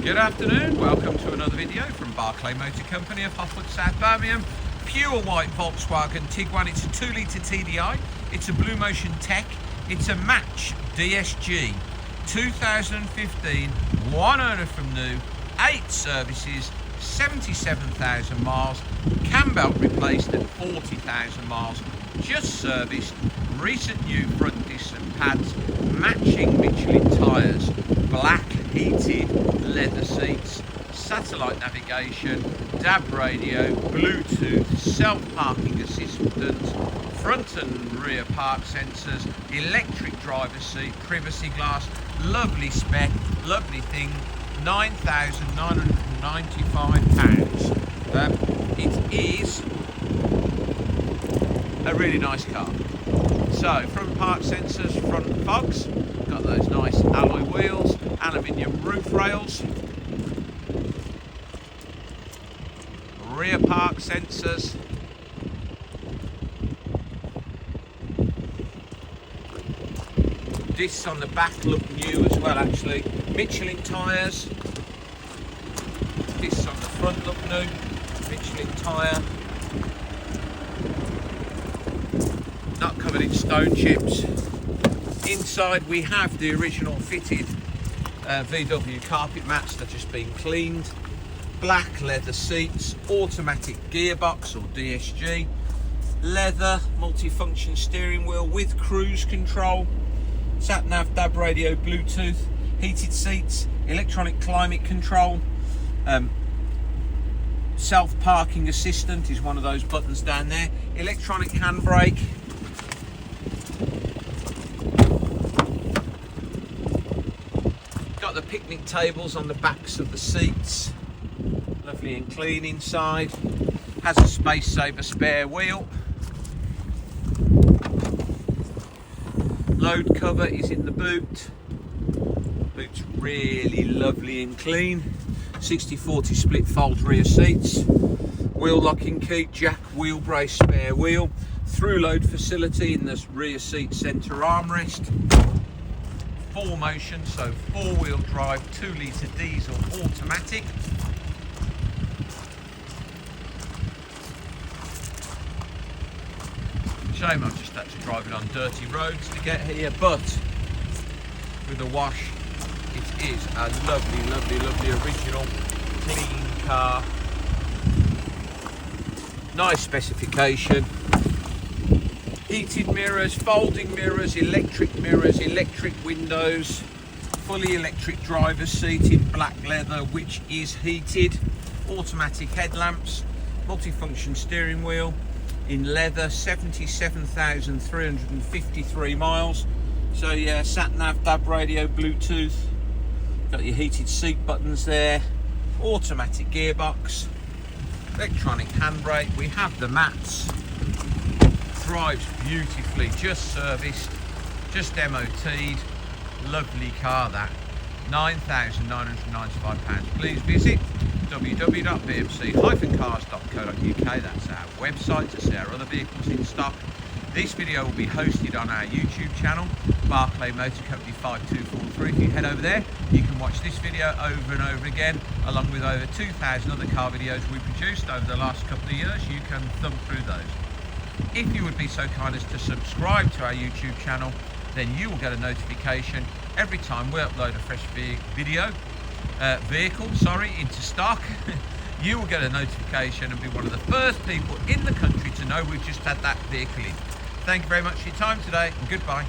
Good afternoon, welcome to another video from Barclay Motor Company of Hofford, South Birmingham. Pure white Volkswagen Tiguan. It's a 2 litre TDI, it's a BlueMotion Tech, it's a Match DSG, 2015, one owner from new, 8 services, 77,000 miles, cam belt replaced at 40,000 miles, just serviced, recent new front discs and pads, matching Michelin tyres, black heated leather seats, satellite navigation, DAB radio, Bluetooth, self-parking assistance, front and rear park sensors, electric driver's seat, privacy glass, lovely spec, lovely thing, £9,995. It is a really nice car. So, front park sensors, front fogs, got those nice alloy wheels, aluminium roof rails, rear park sensors, discs on the back look new as well actually, Michelin tyres, discs on the front look new, Michelin tyre, not covered in stone chips. Inside we have the original fitted VW carpet mats that have just been cleaned, black leather seats, automatic gearbox or DSG, leather multifunction steering wheel with cruise control, sat nav, DAB radio, Bluetooth, heated seats, electronic climate control, self-parking assistant is one of those buttons down there, electronic handbrake, got the picnic tables on the backs of the seats, lovely and clean inside, has a space saver spare wheel, load cover is in the boot, boot's really lovely and clean, 60/40 split fold rear seats, wheel locking key, jack wheel brace spare wheel, through load facility in this rear seat centre armrest, 4Motion, so 4-wheel drive, 2 litre diesel automatic, shame I've just had to drive it on dirty roads to get here, but with a wash it is a lovely, lovely, lovely original clean car. Nice specification. Heated mirrors, folding mirrors, electric windows, fully electric driver's seat in black leather which is heated, automatic headlamps, multifunction steering wheel in leather, 77,353 miles. So yeah, sat nav, DAB radio, Bluetooth, got your heated seat buttons there, automatic gearbox, electronic handbrake, we have the mats, drives beautifully, just serviced, just MOT'd, lovely car that, £9,995. Please visit www.bmc-cars.co.uk, that's our website to see our other vehicles in stock. This video will be hosted on our YouTube channel, Barclay Motor Company 5243. If you head over there, you can watch this video over and over again, along with over 2,000 other car videos we produced over the last couple of years. You can thumb through those. If you would be so kind as to subscribe to our YouTube channel, then you will get a notification every time we upload a fresh vehicle into stock. You will get a notification and be one of the first people in the country to know we've just had that vehicle in. Thank you very much for your time today, and goodbye.